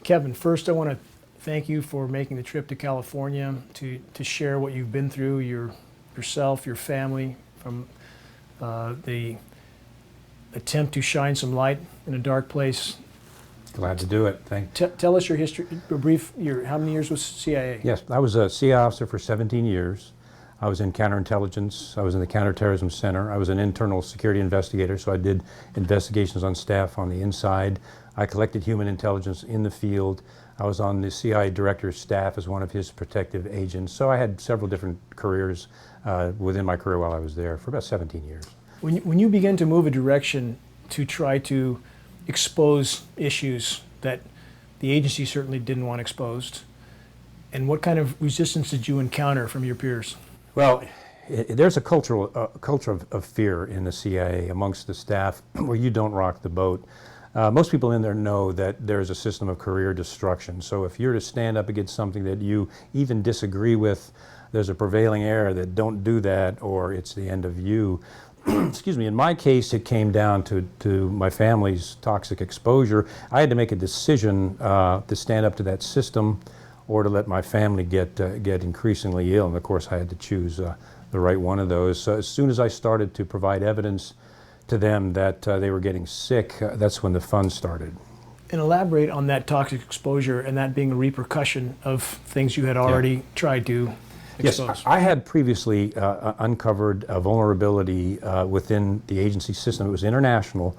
Kevin, first I want to thank you for making the trip to California to share what you've been through, yourself, your family, from the attempt to shine some light in a dark place. Glad to do it. Tell us your history, how many years was CIA? Yes, I was a CIA officer for 17 years. I was in counterintelligence. I was in the Counterterrorism Center. I was an internal security investigator, so I did investigations on staff on the inside. I collected human intelligence in the field. I was on the CIA director's staff as one of his protective agents. So I had several different careers within my career while I was there for about 17 years. When you began to move a direction to try to expose issues that the agency certainly didn't want exposed, and what kind of resistance did you encounter from your peers? Well, there's a culture of fear in the CIA amongst the staff where you don't rock the boat. Most people in there know that there's a system of career destruction. So if you're to stand up against something that you even disagree with, there's a prevailing error that don't do that or it's the end of you. Excuse me, in my case it came down to my family's toxic exposure. I had to make a decision to stand up to that system or to let my family get increasingly ill. And of course I had to choose the right one of those. So as soon as I started to provide evidence to them that they were getting sick, that's when the fun started. And elaborate on that toxic exposure and that being a repercussion of things you had already tried to expose. Yes, I had previously uncovered a vulnerability within the agency system. It was international.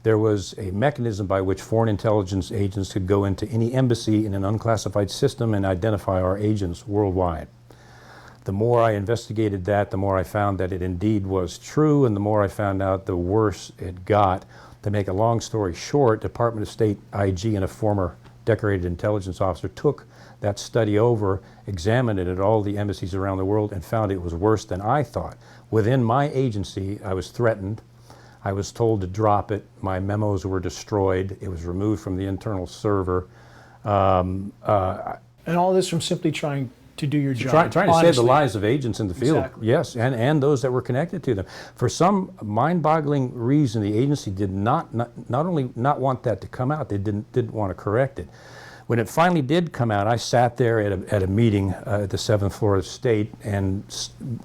There was a mechanism by which foreign intelligence agents could go into any embassy in an unclassified system and identify our agents worldwide. The more I investigated that, the more I found that it indeed was true, and the more I found out, the worse it got. To make a long story short, Department of State IG and a former decorated intelligence officer took that study over, examined it at all the embassies around the world, and found it was worse than I thought. Within my agency, I was threatened. I was told to drop it. My memos were destroyed. It was removed from the internal server. And all this from simply trying to do your job. Trying to save the lives of agents in the field. Exactly. Yes, and those that were connected to them. For some mind-boggling reason, the agency did not only not want that to come out, they didn't want to correct it. When it finally did come out, I sat there at a meeting at the 7th floor of State and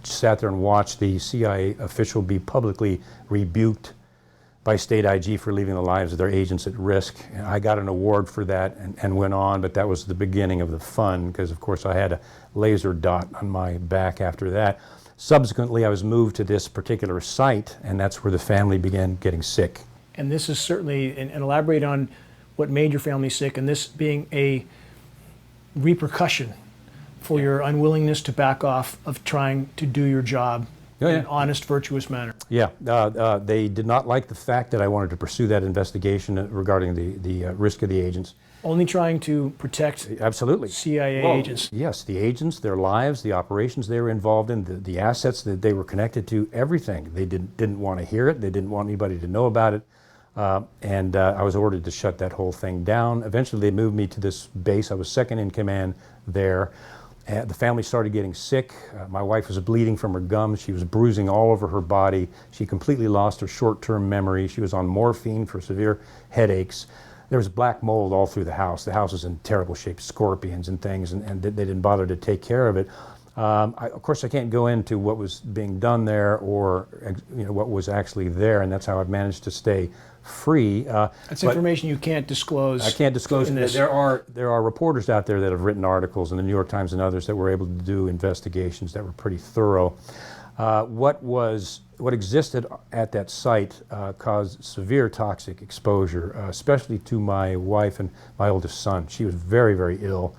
sat there and watched the CIA official be publicly rebuked by State IG for leaving the lives of their agents at risk. And I got an award for that and went on, but that was the beginning of the fun because, of course, I had a laser dot on my back after that. Subsequently, I was moved to this particular site, and that's where the family began getting sick. And this is certainly, and elaborate on what made your family sick, and this being a repercussion for your unwillingness to back off of trying to do your job in an honest, virtuous manner. Yeah, they did not like the fact that I wanted to pursue that investigation regarding the risk of the agents. Only trying to protect Absolutely. CIA agents. Yes, the agents, their lives, the operations they were involved in, the assets that they were connected to, everything. They didn't want to hear it. They didn't want anybody to know about it. And I was ordered to shut that whole thing down. Eventually they moved me to this base. I was second in command there. The family started getting sick. My wife was bleeding from her gums. She was bruising all over her body. She completely lost her short-term memory. She was on morphine for severe headaches. There was black mold all through the house. The house was in terrible shape, scorpions and things, and they didn't bother to take care of it. Of course, I can't go into what was being done there or what was actually there, and that's how I've managed to stay free. That's information you can't disclose. I can't disclose. There are reporters out there that have written articles in the New York Times and others that were able to do investigations that were pretty thorough. What existed at that site caused severe toxic exposure, especially to my wife and my oldest son. She was very, very ill.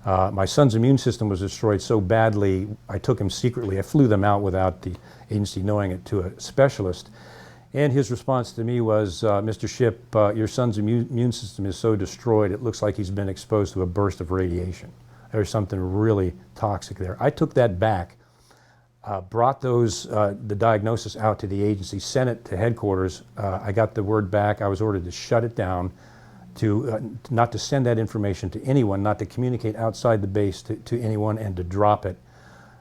My son's immune system was destroyed so badly, I took him secretly. I flew them out without the agency knowing it to a specialist. And his response to me was, Mr. Shipp, your son's immune system is so destroyed, it looks like he's been exposed to a burst of radiation. There's something really toxic there. I took that back, brought the diagnosis out to the agency, sent it to headquarters. I got the word back. I was ordered to shut it down, not to send that information to anyone, not to communicate outside the base to anyone, and to drop it,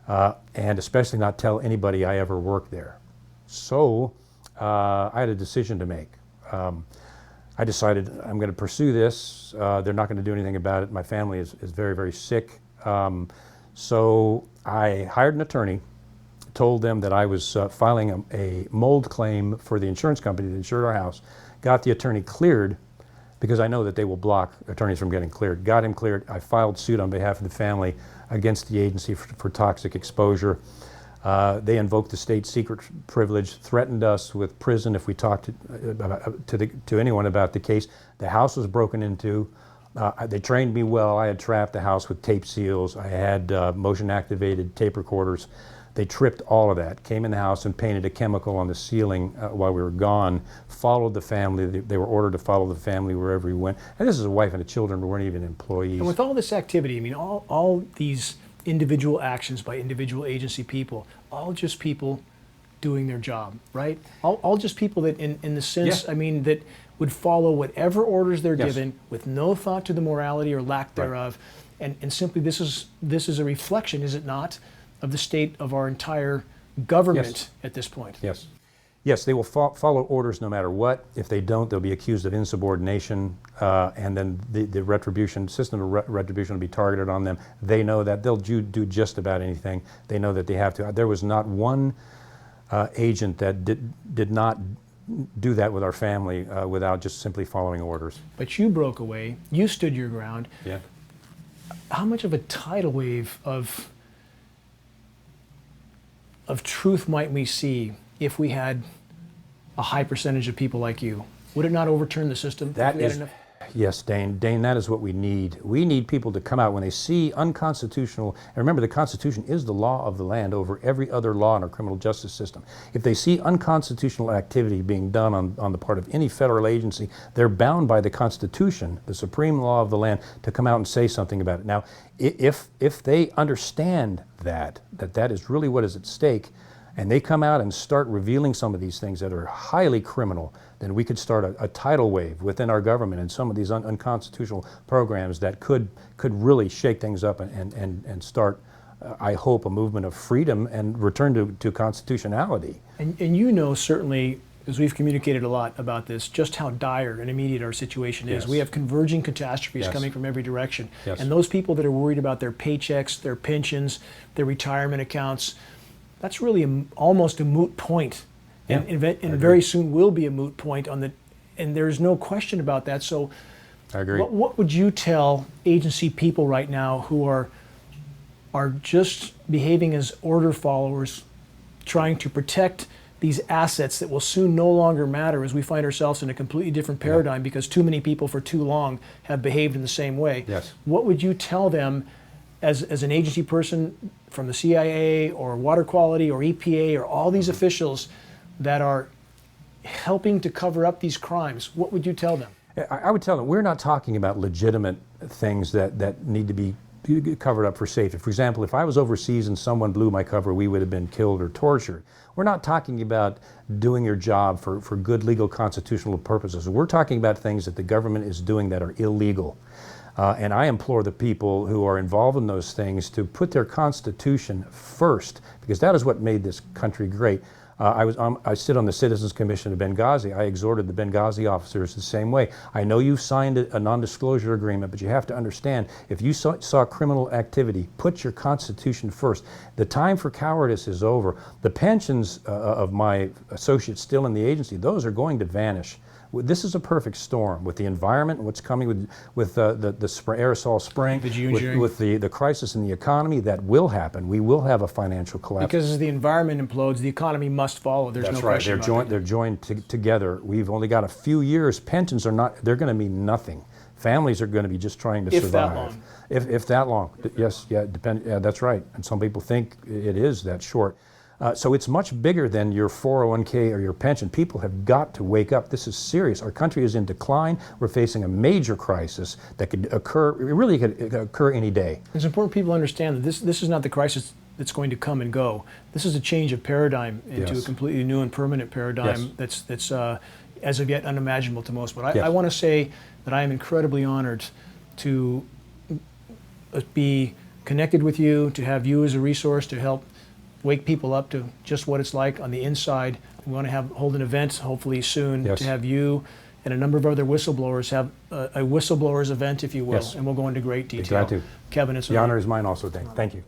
and especially not tell anybody I ever worked there. So I had a decision to make. I decided I'm going to pursue this. They're not going to do anything about it. My family is very, very sick. So I hired an attorney, told them that I was filing a mold claim for the insurance company that insured our house, got the attorney cleared, because I know that they will block attorneys from getting cleared. Got him cleared. I filed suit on behalf of the family against the agency for toxic exposure. They invoked the state secret privilege, threatened us with prison if we talked to anyone about the case. The house was broken into. They trained me well. I had trapped the house with tape seals. I had motion-activated tape recorders. They tripped all of that, came in the house and painted a chemical on the ceiling while we were gone, followed the family. They were ordered to follow the family wherever we went. And this is a wife and children who weren't even employees. And with all this activity, I mean, all these individual actions by individual agency people, all just people doing their job, right? All just people that, in the sense, Yeah. I mean, that would follow whatever orders they're Yes. given with no thought to the morality or lack thereof. And simply this is a reflection, is it not, of the state of our entire government Yes. at this point. Yes. Yes, they will follow orders no matter what. If they don't, they'll be accused of insubordination, and then the retribution, system of retribution will be targeted on them. They know that. They'll do just about anything. They know that they have to. There was not one agent that did not do that with our family without just simply following orders. But you broke away. You stood your ground. Yeah. How much of a tidal wave of truth might we see if we had a high percentage of people like you? Would it not overturn the system? That if we had is, enough? yes, Dane, that is what we need. We need people to come out when they see unconstitutional, and remember the Constitution is the law of the land over every other law in our criminal justice system. If they see unconstitutional activity being done on the part of any federal agency, they're bound by the Constitution, the supreme law of the land, to come out and say something about it. Now, if they understand that is really what is at stake, and they come out and start revealing some of these things that are highly criminal, then we could start a tidal wave within our government and some of these unconstitutional programs that could really shake things up and start, I hope, a movement of freedom and return to constitutionality. And you know, certainly, as we've communicated a lot about this, just how dire and immediate our situation is. Yes. We have converging catastrophes Yes. coming from every direction. Yes. And those people that are worried about their paychecks, their pensions, their retirement accounts, that's really almost a moot point. Yeah, And very soon will be a moot point and there's no question about that. So I agree. what would you tell agency people right now who are just behaving as order followers, trying to protect these assets that will soon no longer matter as we find ourselves in a completely different paradigm because too many people for too long have behaved in the same way? Yes. What would you tell them as an agency person from the CIA or water quality or EPA or all these officials that are helping to cover up these crimes? What would you tell them? I would tell them we're not talking about legitimate things that need to be covered up for safety. For example, if I was overseas and someone blew my cover, we would have been killed or tortured. We're not talking about doing your job for good legal constitutional purposes. We're talking about things that the government is doing that are illegal. And I implore the people who are involved in those things to put their Constitution first, because that is what made this country great. I sit on the Citizens Commission of Benghazi. I exhorted the Benghazi officers the same way. I know you've signed a non-disclosure agreement, but you have to understand, if you saw criminal activity, put your Constitution first. The time for cowardice is over. The pensions of my associates still in the agency, those are going to vanish. This is a perfect storm with the environment and what's coming with the aerosol spraying, with the crisis in the economy. That will happen. We will have a financial collapse. Because as the environment implodes, the economy must follow. There's no question about that. They're joined together. We've only got a few years. Pensions are not. They're going to mean nothing. Families are going to be just trying to survive. That long. If that long. Yes. Yeah. That's right. And some people think it is that short. So it's much bigger than your 401k or your pension. People have got to wake up. This is serious. Our country is in decline. We're facing a major crisis that could occur. It really could occur any day. It's important people understand that this is not the crisis that's going to come and go. This is a change of paradigm into a completely new and permanent paradigm that's as of yet unimaginable to most. But I want to say that I am incredibly honored to be connected with you, to have you as a resource to help wake people up to just what it's like on the inside. We want to hold an event hopefully soon to have you and a number of other whistleblowers have a whistleblowers event, if you will, Yes. and we'll go into great Be detail. glad to. Kevin, it's The honor is mine also, Dane. Thank you.